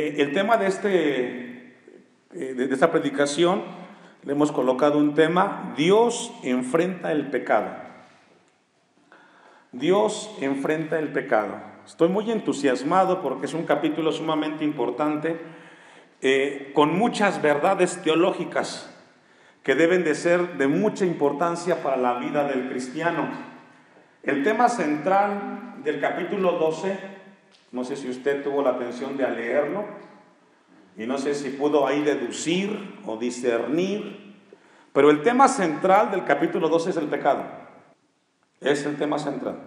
El tema de esta predicación, le hemos colocado un tema: Dios enfrenta el pecado. Dios enfrenta el pecado. Estoy muy entusiasmado porque es un capítulo sumamente importante, con muchas verdades teológicas que deben de ser de mucha importancia para la vida del cristiano. El tema central del capítulo 12, no sé si usted tuvo la atención de leerlo, y no sé si pudo ahí deducir o discernir, pero el tema central del capítulo 12 es el pecado. Es el tema central.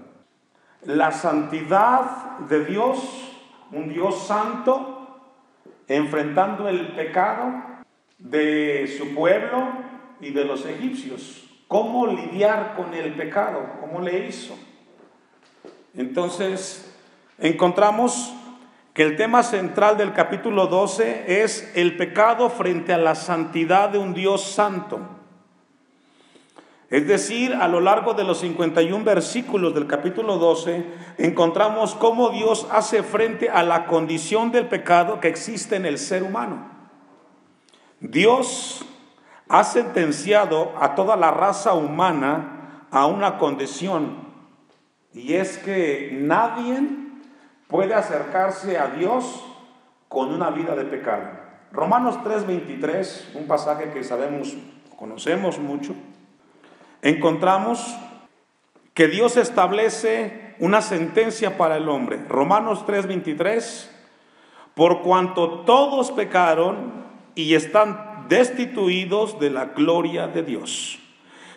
La santidad de Dios, un Dios santo, enfrentando el pecado de su pueblo y de los egipcios. ¿Cómo lidiar con el pecado? ¿Cómo le hizo? Entonces, encontramos que el tema central del capítulo 12 es el pecado frente a la santidad de un Dios santo. Es decir, a lo largo de los 51 versículos del capítulo 12, encontramos cómo Dios hace frente a la condición del pecado que existe en el ser humano. Dios ha sentenciado a toda la raza humana a una condición, y es que nadie puede acercarse a Dios con una vida de pecado. Romanos 3:23, un pasaje que sabemos, conocemos mucho, encontramos que Dios establece una sentencia para el hombre. Romanos 3:23, por cuanto todos pecaron y están destituidos de la gloria de Dios.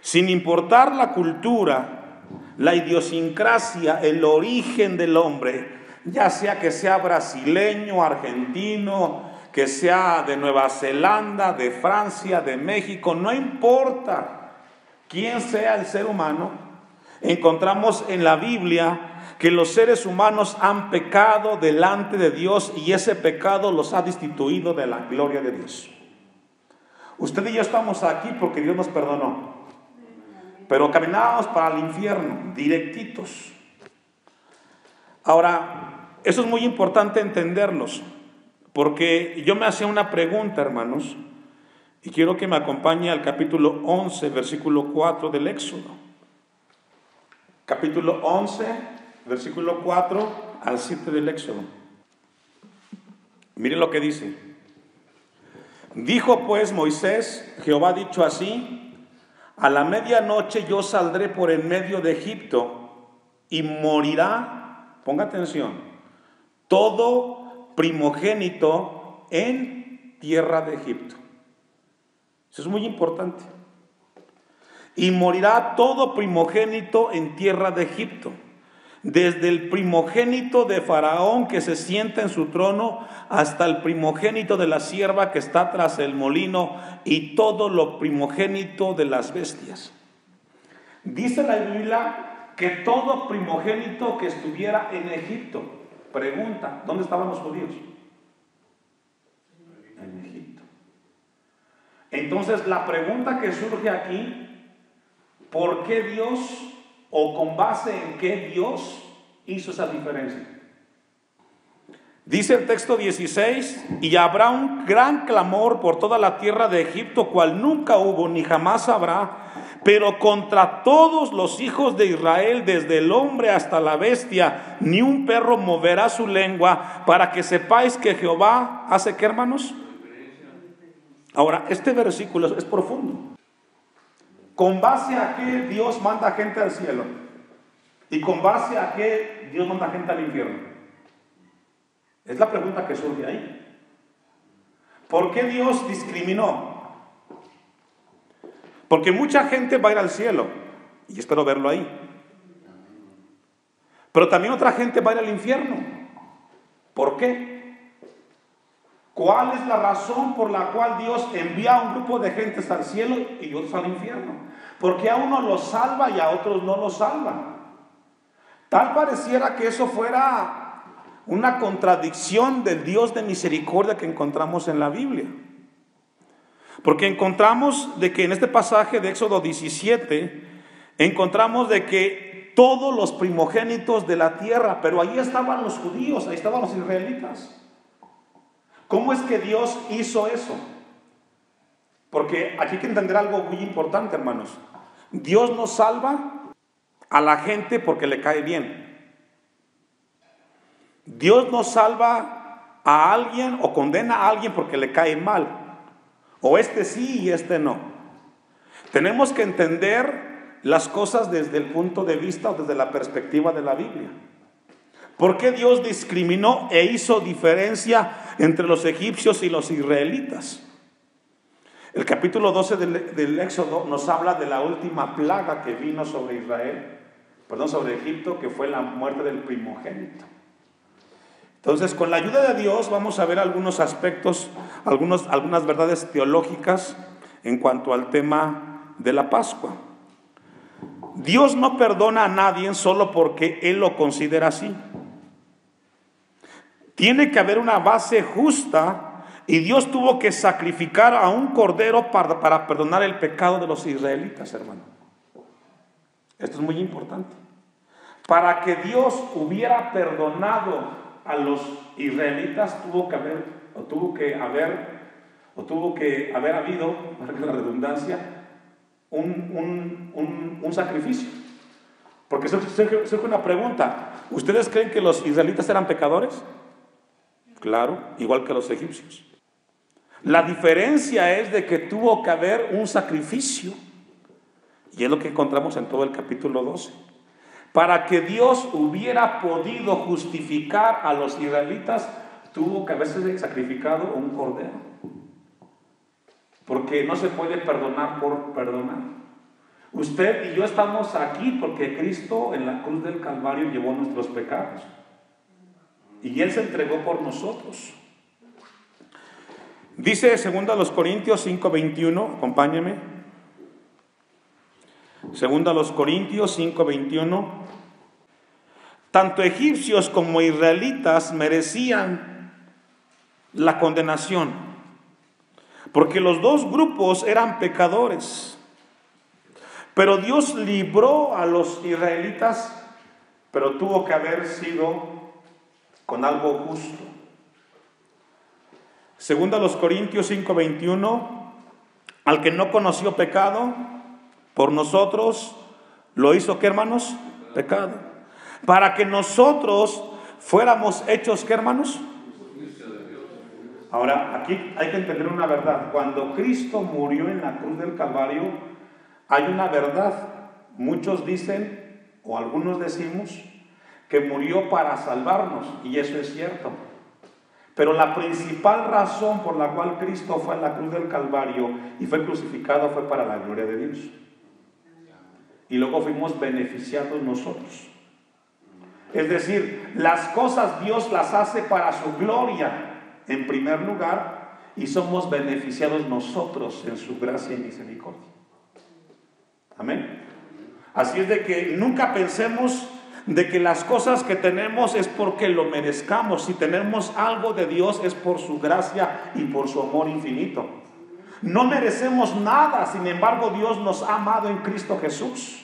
Sin importar la cultura, la idiosincrasia, el origen del hombre, ya sea que sea brasileño, argentino, que sea de Nueva Zelanda, de Francia, de México, no importa quién sea el ser humano, encontramos en la Biblia que los seres humanos han pecado delante de Dios y ese pecado los ha destituido de la gloria de Dios. Usted y yo estamos aquí porque Dios nos perdonó, pero caminábamos para el infierno, directitos. Ahora, eso es muy importante entenderlos, porque yo me hacía una pregunta, hermanos, y quiero que me acompañe al capítulo 11, versículo 4 del Éxodo. Capítulo 11, versículo 4 al 7 del Éxodo. Miren lo que dice. Dijo pues Moisés: Jehová ha dicho así: a la medianoche yo saldré por en medio de Egipto y morirá, ponga atención, todo primogénito en tierra de Egipto. Eso es muy importante. Y morirá todo primogénito en tierra de Egipto, desde el primogénito de Faraón que se sienta en su trono hasta el primogénito de la sierva que está tras el molino y todo lo primogénito de las bestias. Dice la Biblia que todo primogénito que estuviera en Egipto. Pregunta: ¿dónde estaban los judíos? En Egipto. Entonces la pregunta que surge aquí: ¿por qué Dios, o con base en qué Dios hizo esa diferencia? Dice el texto 16: y habrá un gran clamor por toda la tierra de Egipto, cual nunca hubo ni jamás habrá, pero contra todos los hijos de Israel, desde el hombre hasta la bestia, ni un perro moverá su lengua, para que sepáis que Jehová hace, ¿qué, hermanos? Ahora, este versículo es profundo. ¿Con base a qué Dios manda gente al cielo? ¿Y con base a qué Dios manda gente al infierno? Es la pregunta que surge ahí. ¿Por qué Dios discriminó? Porque mucha gente va a ir al cielo, y espero verlo ahí. Pero también otra gente va a ir al infierno. ¿Por qué? ¿Cuál es la razón por la cual Dios envía a un grupo de gentes al cielo y otros al infierno? Porque a uno los salva y a otros no los salva. Tal pareciera que eso fuera una contradicción del Dios de misericordia que encontramos en la Biblia. Porque encontramos de que en este pasaje de Éxodo 17, encontramos de que todos los primogénitos de la tierra, pero ahí estaban los judíos, ahí estaban los israelitas. ¿Cómo es que Dios hizo eso? Porque aquí hay que entender algo muy importante, hermanos. Dios no salva a la gente porque le cae bien. Dios no salva a alguien o condena a alguien porque le cae mal. O este sí y este no. Tenemos que entender las cosas desde el punto de vista o desde la perspectiva de la Biblia. ¿Por qué Dios discriminó e hizo diferencia entre los egipcios y los israelitas? El capítulo 12 del Éxodo nos habla de la última plaga que vino sobre sobre Egipto, que fue la muerte del primogénito. Entonces, con la ayuda de Dios vamos a ver algunos aspectos, algunas verdades teológicas en cuanto al tema de la Pascua. Dios no perdona a nadie solo porque Él lo considera así. Tiene que haber una base justa y Dios tuvo que sacrificar a un cordero para perdonar el pecado de los israelitas, hermano. Esto es muy importante. Para que Dios hubiera perdonado a los israelitas tuvo que haber habido, para que la redundancia, un sacrificio. Porque surge una pregunta: ¿ustedes creen que los israelitas eran pecadores? Claro, igual que los egipcios. La diferencia es de que tuvo que haber un sacrificio, y es lo que encontramos en todo el capítulo 12. Para que Dios hubiera podido justificar a los israelitas, tuvo que haberse sacrificado un cordero. Porque no se puede perdonar por perdonar. Usted y yo estamos aquí porque Cristo en la cruz del Calvario llevó nuestros pecados. Y Él se entregó por nosotros. Dice 2 Corintios 5:21, acompáñeme. 2 Corintios 5:21. Tanto egipcios como israelitas merecían la condenación, porque los dos grupos eran pecadores. Pero Dios libró a los israelitas, pero tuvo que haber sido con algo justo. 2 Corintios 5:21, al que no conoció pecado, por nosotros lo hizo, ¿qué, hermanos? Pecado. Para que nosotros fuéramos hechos, ¿qué, hermanos? Ahora, aquí hay que entender una verdad. Cuando Cristo murió en la cruz del Calvario, hay una verdad. Muchos dicen, o algunos decimos, que murió para salvarnos, y eso es cierto. Pero la principal razón por la cual Cristo fue a la cruz del Calvario y fue crucificado fue para la gloria de Dios. Y luego fuimos beneficiados nosotros. Es decir, las cosas Dios las hace para su gloria en primer lugar, y somos beneficiados nosotros en su gracia y misericordia. Amén. Así es de que nunca pensemos de que las cosas que tenemos es porque lo merezcamos. Si tenemos algo de Dios es por su gracia y por su amor infinito. No merecemos nada, sin embargo Dios nos ha amado en Cristo Jesús.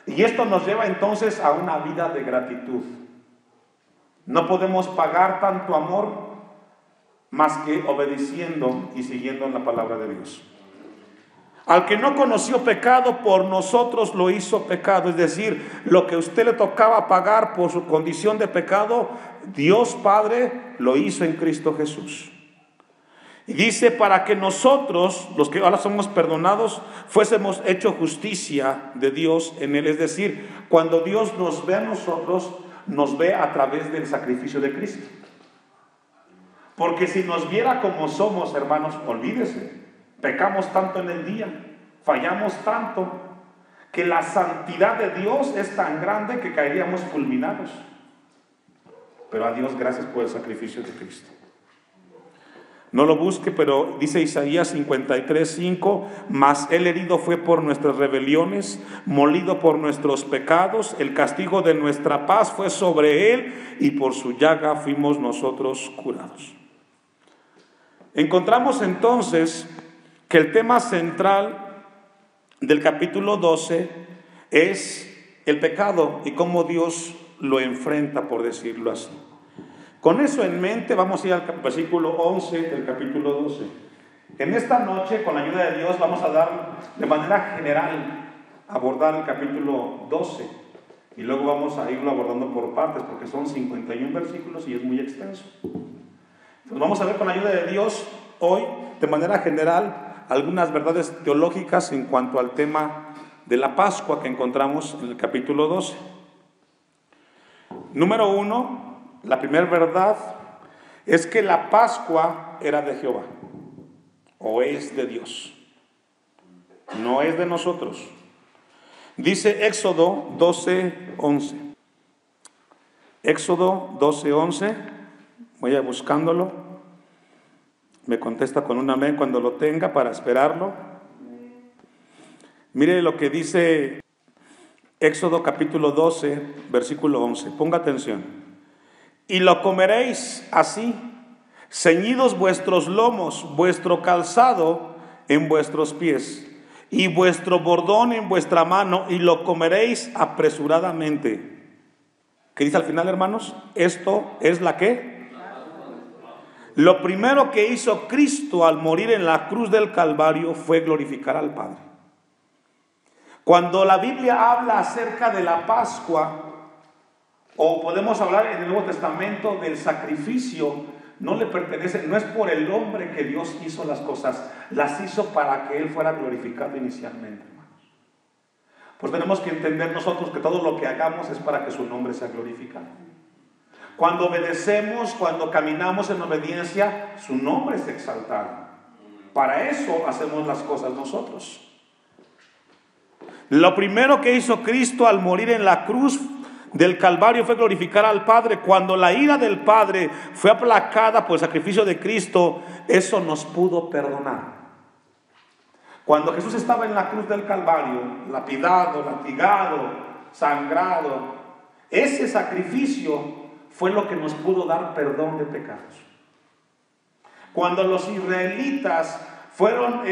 Y esto nos lleva entonces a una vida de gratitud. No podemos pagar tanto amor más que obedeciendo y siguiendo la palabra de Dios. Al que no conoció pecado, por nosotros lo hizo pecado. Es decir, lo que a usted le tocaba pagar por su condición de pecado, Dios Padre lo hizo en Cristo Jesús. Y dice, para que nosotros, los que ahora somos perdonados, fuésemos hecho justicia de Dios en Él. Es decir, cuando Dios nos ve a nosotros, nos ve a través del sacrificio de Cristo. Porque si nos viera como somos, hermanos, olvídese. Pecamos tanto en el día, fallamos tanto, que la santidad de Dios es tan grande que caeríamos fulminados. Pero a Dios gracias por el sacrificio de Cristo. No lo busque, pero dice Isaías 53:5, mas Él herido fue por nuestras rebeliones, molido por nuestros pecados, el castigo de nuestra paz fue sobre Él, y por su llaga fuimos nosotros curados. Encontramos entonces que el tema central del capítulo 12 es el pecado y cómo Dios lo enfrenta, por decirlo así. Con eso en mente vamos a ir al versículo 11 del capítulo 12. En esta noche, con la ayuda de Dios, vamos a dar de manera general, abordar el capítulo 12. Y luego vamos a irlo abordando por partes, porque son 51 versículos y es muy extenso. Entonces vamos a ver con la ayuda de Dios hoy, de manera general, algunas verdades teológicas en cuanto al tema de la Pascua que encontramos en el capítulo 12. Número 1, la primera verdad es que la Pascua era de Jehová, o es de Dios, no es de nosotros. Dice Éxodo 12:11. Éxodo 12:11. Voy a buscándolo. Me contesta con un amén cuando lo tenga para esperarlo. Mire lo que dice Éxodo capítulo 12, versículo 11. Ponga atención. Y lo comeréis así, ceñidos vuestros lomos, vuestro calzado en vuestros pies, y vuestro bordón en vuestra mano, y lo comeréis apresuradamente. ¿Qué dice al final, hermanos? Esto es la ¿qué? Lo primero que hizo Cristo al morir en la cruz del Calvario fue glorificar al Padre. Cuando la Biblia habla acerca de la Pascua, o podemos hablar en el Nuevo Testamento del sacrificio, no le pertenece, no es por el hombre que Dios hizo las cosas, las hizo para que Él fuera glorificado inicialmente, hermanos. Pues tenemos que entender nosotros que todo lo que hagamos es para que su nombre sea glorificado. Cuando obedecemos, cuando caminamos en obediencia, su nombre es exaltado. Para eso hacemos las cosas nosotros. Lo primero que hizo Cristo al morir en la cruz del Calvario fue glorificar al Padre. Cuando la ira del Padre fue aplacada por el sacrificio de Cristo, eso nos pudo perdonar. Cuando Jesús estaba en la cruz del Calvario, lapidado, latigado, sangrado, ese sacrificio fue lo que nos pudo dar perdón de pecados. Cuando los israelitas fueron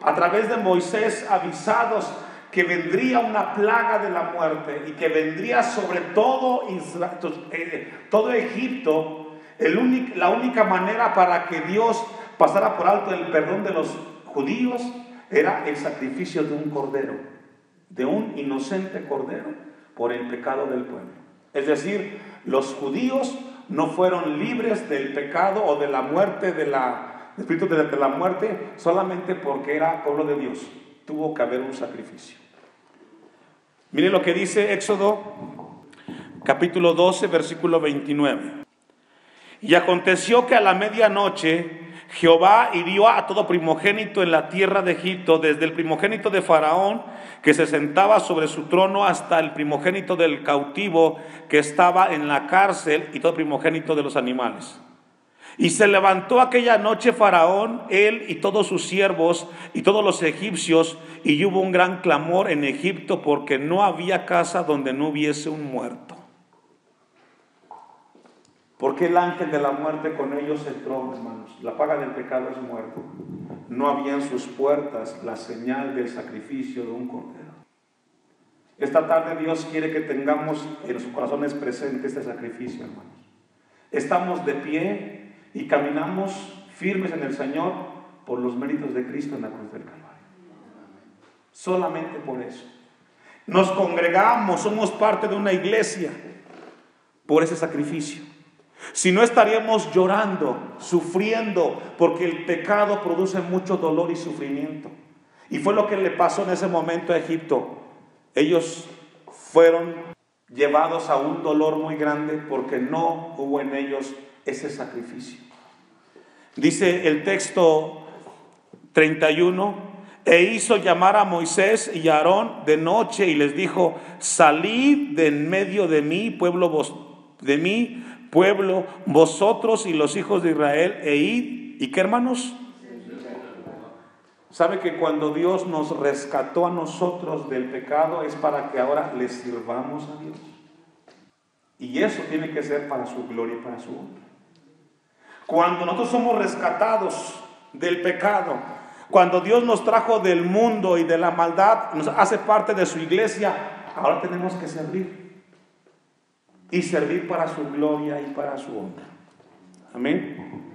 a través de Moisés avisados que vendría una plaga de la muerte y que vendría sobre todo Egipto, la única manera para que Dios pasara por alto el perdón de los judíos era el sacrificio de un cordero, de un inocente cordero por el pecado del pueblo. Es decir, los judíos no fueron libres del pecado o de la muerte, del espíritu de la muerte, solamente porque era pueblo de Dios. Tuvo que haber un sacrificio. Mire lo que dice Éxodo capítulo 12, versículo 29. Y aconteció que a la medianoche Jehová hirió a todo primogénito en la tierra de Egipto, desde el primogénito de Faraón, que se sentaba sobre su trono, hasta el primogénito del cautivo que estaba en la cárcel, y todo primogénito de los animales. Y se levantó aquella noche Faraón, él y todos sus siervos y todos los egipcios, y hubo un gran clamor en Egipto, porque no había casa donde no hubiese un muerto. Porque el ángel de la muerte con ellos entró, hermanos. La paga del pecado es muerte. No había en sus puertas la señal del sacrificio de un cordero. Esta tarde Dios quiere que tengamos en nuestros corazones presente este sacrificio, hermanos. Estamos de pie y caminamos firmes en el Señor por los méritos de Cristo en la cruz del Calvario. Solamente por eso. Nos congregamos, somos parte de una iglesia por ese sacrificio. Si no, estaríamos llorando, sufriendo, porque el pecado produce mucho dolor y sufrimiento. Y fue lo que le pasó en ese momento a Egipto. Ellos fueron llevados a un dolor muy grande porque no hubo en ellos ese sacrificio. Dice el texto 31, e hizo llamar a Moisés y a Aarón de noche y les dijo: salid de en medio de mí, pueblo, vosotros y los hijos de Israel, e id. ¿Y qué, hermanos? ¿Sabe que cuando Dios nos rescató a nosotros del pecado es para que ahora le sirvamos a Dios? Y eso tiene que ser para su gloria y para su honra. Cuando nosotros somos rescatados del pecado, cuando Dios nos trajo del mundo y de la maldad, nos hace parte de su iglesia, ahora tenemos que servir. y servir para su gloria y para su honra. Amén.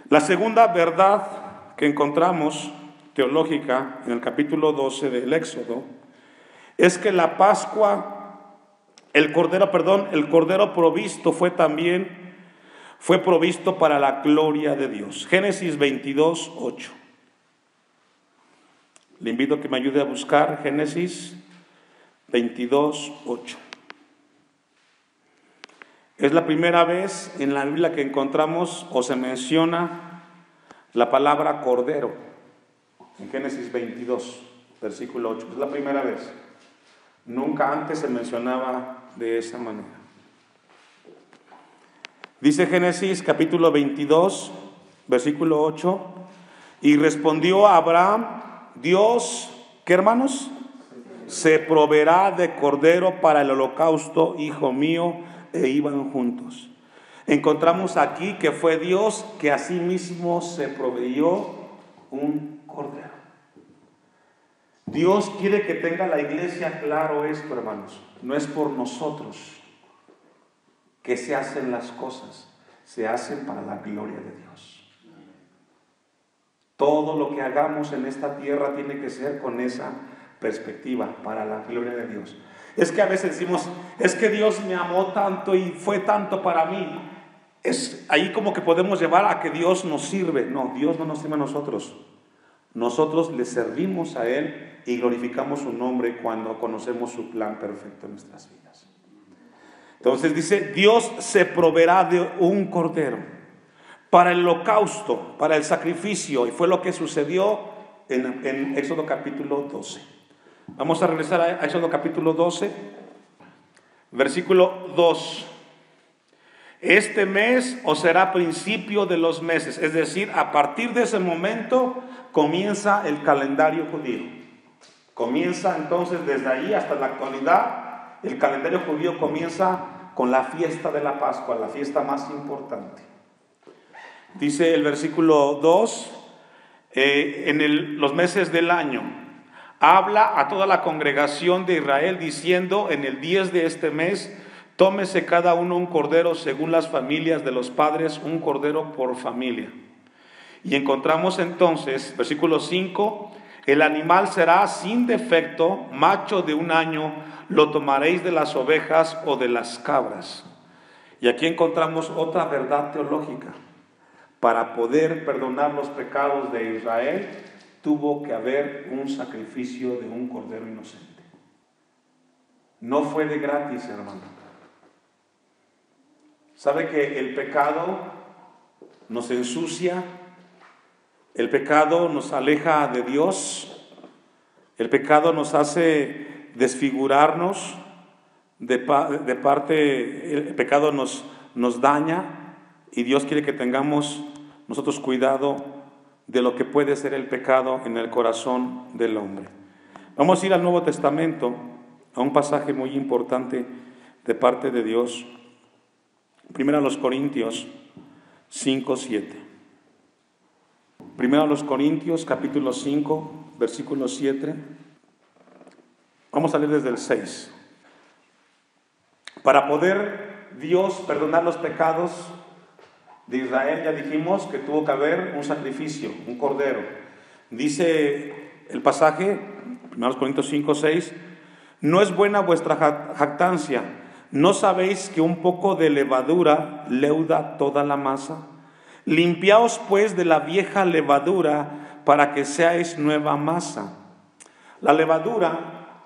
La segunda verdad que encontramos teológica en el capítulo 12 del Éxodo es que la Pascua, el cordero provisto fue provisto para la gloria de Dios. Génesis 22, 8. Le invito a que me ayude a buscar Génesis 22, 8. Es la primera vez en la Biblia que encontramos o se menciona la palabra cordero. En Génesis 22, versículo 8. Es la primera vez. Nunca antes se mencionaba de esa manera. Dice Génesis capítulo 22, versículo 8. Y respondió a Abraham, Dios, ¿qué hermanos? Se proveerá de cordero para el holocausto, hijo mío, e iban juntos. Encontramos aquí que fue Dios que a sí mismo se proveyó un cordero. Dios quiere que tenga la iglesia claro esto, hermanos. No es por nosotros que se hacen las cosas, se hacen para la gloria de Dios. Todo lo que hagamos en esta tierra tiene que ser con esa perspectiva, para la gloria de Dios. Es que a veces decimos, es que Dios me amó tanto y fue tanto para mí. Es ahí como que podemos llevar a que Dios nos sirve. No, Dios no nos sirve a nosotros. Nosotros le servimos a Él y glorificamos su nombre cuando conocemos su plan perfecto en nuestras vidas. Entonces dice, Dios se proveerá de un cordero para el holocausto, para el sacrificio, y fue lo que sucedió en Éxodo capítulo 12. Vamos a regresar a Éxodo capítulo 12, versículo 2. Este mes os será principio de los meses, es decir, a partir de ese momento comienza el calendario judío. Comienza entonces desde ahí hasta la actualidad, el calendario judío comienza con la fiesta de la Pascua, la fiesta más importante. Dice el versículo 2, los meses del año, habla a toda la congregación de Israel diciendo, en el 10 de este mes, tómese cada uno un cordero según las familias de los padres, un cordero por familia. Y encontramos entonces, versículo 5, el animal será sin defecto, macho de 1 año, lo tomaréis de las ovejas o de las cabras. Y aquí encontramos otra verdad teológica. Para poder perdonar los pecados de Israel, tuvo que haber un sacrificio de un cordero inocente. No fue de gratis, hermano. ¿Sabe que el pecado nos ensucia? El pecado nos aleja de Dios. El pecado nos hace desfigurarnos. El pecado nos daña. Y Dios quiere que tengamos nosotros cuidado de lo que puede ser el pecado en el corazón del hombre. Vamos a ir al Nuevo Testamento, a un pasaje muy importante de parte de Dios. Primero a los Corintios 5, 7. Primero a los Corintios capítulo 5, versículo 7. Vamos a leer desde el 6. Para poder Dios perdonar los pecados de Israel, ya dijimos que tuvo que haber un sacrificio, un cordero. Dice el pasaje, 1 Corintios 5, 6, no es buena vuestra jactancia, ¿no sabéis que un poco de levadura leuda toda la masa? Limpiaos pues de la vieja levadura para que seáis nueva masa. La levadura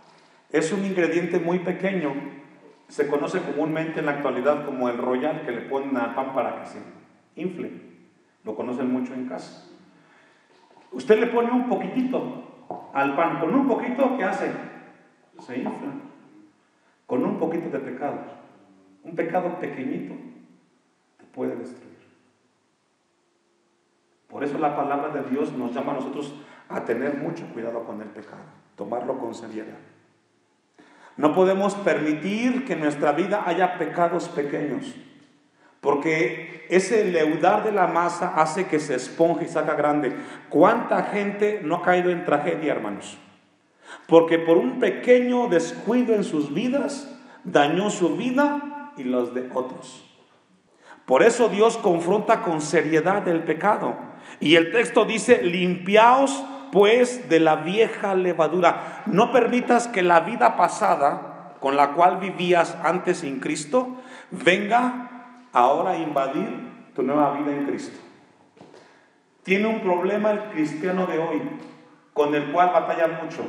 es un ingrediente muy pequeño, se conoce comúnmente en la actualidad como el royal que le ponen al pan para que se infle. Lo conocen mucho en casa. Usted le pone un poquitito al pan, con un poquito, ¿qué hace? Se infla. Con un poquito de pecado, un pecado pequeñito, te puede destruir. Por eso la palabra de Dios nos llama a nosotros a tener mucho cuidado con el pecado, tomarlo con seriedad. No podemos permitir que en nuestra vida haya pecados pequeños, porque ese leudar de la masa hace que se esponje y saca grande. ¿Cuánta gente no ha caído en tragedia, hermanos? Porque por un pequeño descuido en sus vidas dañó su vida y los de otros. Por eso Dios confronta con seriedad el pecado. Y el texto dice: limpiaos pues de la vieja levadura. No permitas que la vida pasada con la cual vivías antes sin Cristo venga ahora a invadir tu nueva vida en Cristo. Tiene un problema el cristiano de hoy, con el cual batalla mucho.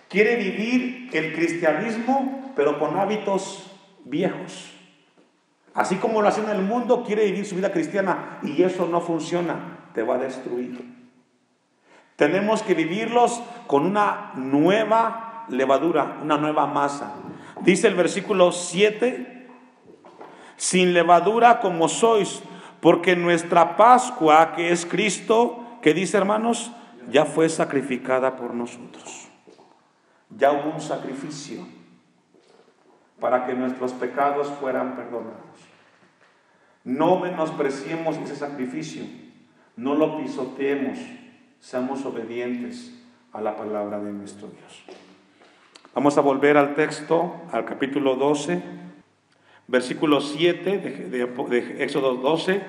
Quiere vivir el cristianismo, pero con hábitos viejos. Así como lo hace en el mundo, quiere vivir su vida cristiana, y eso no funciona, te va a destruir. Tenemos que vivirlos con una nueva levadura, una nueva masa. Dice el versículo 7: sin levadura como sois, porque nuestra Pascua, que es Cristo, ¿qué dice, hermanos? Ya fue sacrificada por nosotros. Ya hubo un sacrificio para que nuestros pecados fueran perdonados. No menospreciemos ese sacrificio, no lo pisoteemos, seamos obedientes a la palabra de nuestro Dios. Vamos a volver al texto, al capítulo 12, versículo 7 de Éxodo 12.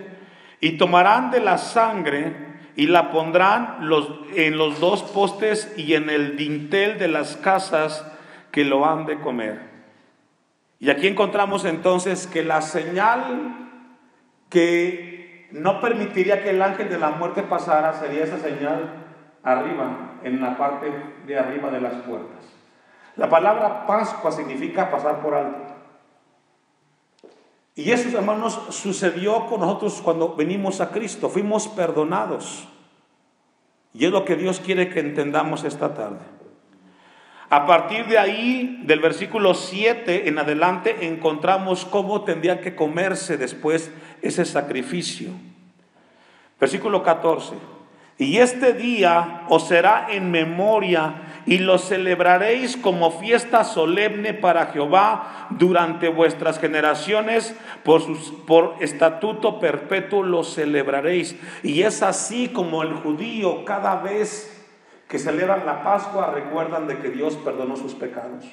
Y tomarán de la sangre y la pondrán en los dos postes y en el dintel de las casas que lo han de comer. Y aquí encontramos entonces que la señal que no permitiría que el ángel de la muerte pasara sería esa señal arriba, en la parte de arriba de las puertas. La palabra Pascua significa pasar por alto. Y eso, hermanos, sucedió con nosotros cuando venimos a Cristo. Fuimos perdonados. Y es lo que Dios quiere que entendamos esta tarde. A partir de ahí, del versículo 7 en adelante, encontramos cómo tendría que comerse después ese sacrificio. Versículo 14. Y este día os será en memoria, y lo celebraréis como fiesta solemne para Jehová durante vuestras generaciones, por estatuto perpetuo lo celebraréis. Y es así como el judío, cada vez que celebran la Pascua, recuerdan de que Dios perdonó sus pecados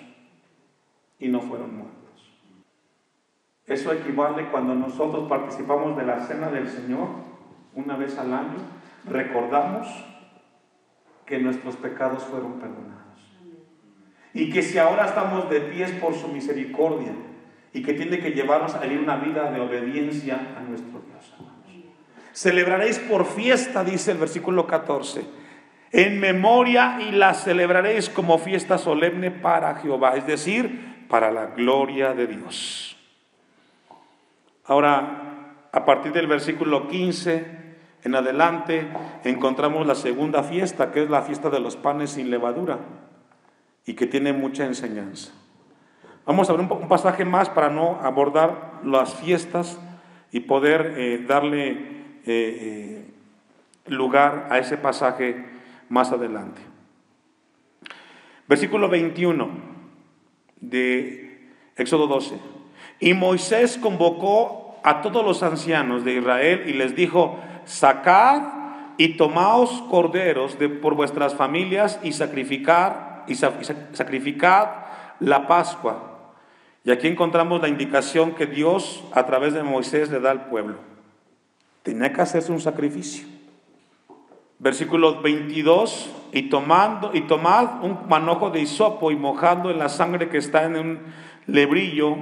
y no fueron muertos. Eso equivale cuando nosotros participamos de la cena del Señor una vez al año. Recordamos que nuestros pecados fueron perdonados y que si ahora estamos de pies por su misericordia y que tiene que llevarnos a vivir una vida de obediencia a nuestro Dios. Celebraréis por fiesta, dice el versículo 14, en memoria, y la celebraréis como fiesta solemne para Jehová, es decir, para la gloria de Dios. Ahora, a partir del versículo 15 en adelante, encontramos la segunda fiesta, que es la fiesta de los panes sin levadura, y que tiene mucha enseñanza. Vamos a ver un pasaje más para no abordar las fiestas y poder darle lugar a ese pasaje más adelante. Versículo 21 de Éxodo 12. Y Moisés convocó a todos los ancianos de Israel y les dijo: sacad y tomaos corderos por vuestras familias y sacrificad la Pascua. Y aquí encontramos la indicación que Dios a través de Moisés le da al pueblo. Tenía que hacerse un sacrificio. Versículo 22, y tomad un manojo de hisopo y mojadlo en la sangre que está en un lebrillo,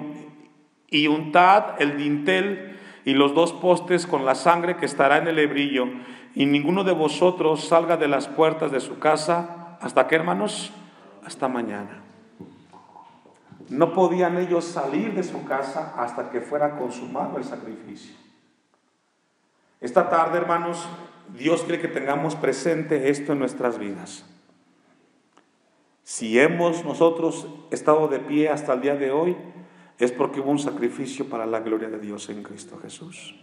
y untad el dintel y los dos postes con la sangre que estará en el lebrillo, y ninguno de vosotros salga de las puertas de su casa. ¿Hasta qué, hermanos? Hasta mañana. No podían ellos salir de su casa hasta que fuera consumado el sacrificio. Esta tarde, hermanos, Dios quiere que tengamos presente esto en nuestras vidas. Si hemos nosotros estado de pie hasta el día de hoy, es porque hubo un sacrificio para la gloria de Dios en Cristo Jesús.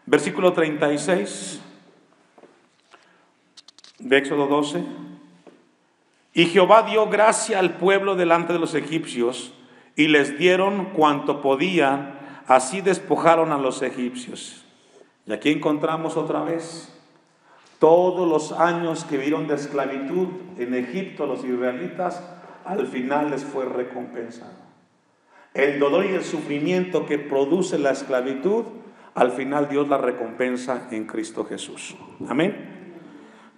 Versículo 36 de Éxodo 12. Y Jehová dio gracia al pueblo delante de los egipcios, y les dieron cuanto podían, así despojaron a los egipcios. Y aquí encontramos otra vez todos los años que vivieron de esclavitud en Egipto, los israelitas, al final les fue recompensado. el dolor y el sufrimiento que produce la esclavitud, al final Dios la recompensa en Cristo Jesús. Amén.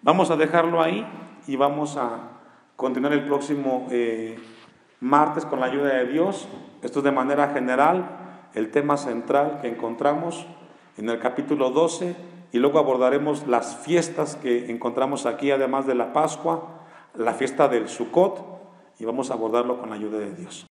Vamos a dejarlo ahí y vamos a continuar el próximo martes con la ayuda de Dios. Esto es de manera general el tema central que encontramos en el capítulo 12, y luego abordaremos las fiestas que encontramos aquí, además de la Pascua, la fiesta del Sukkot, y vamos a abordarlo con la ayuda de Dios.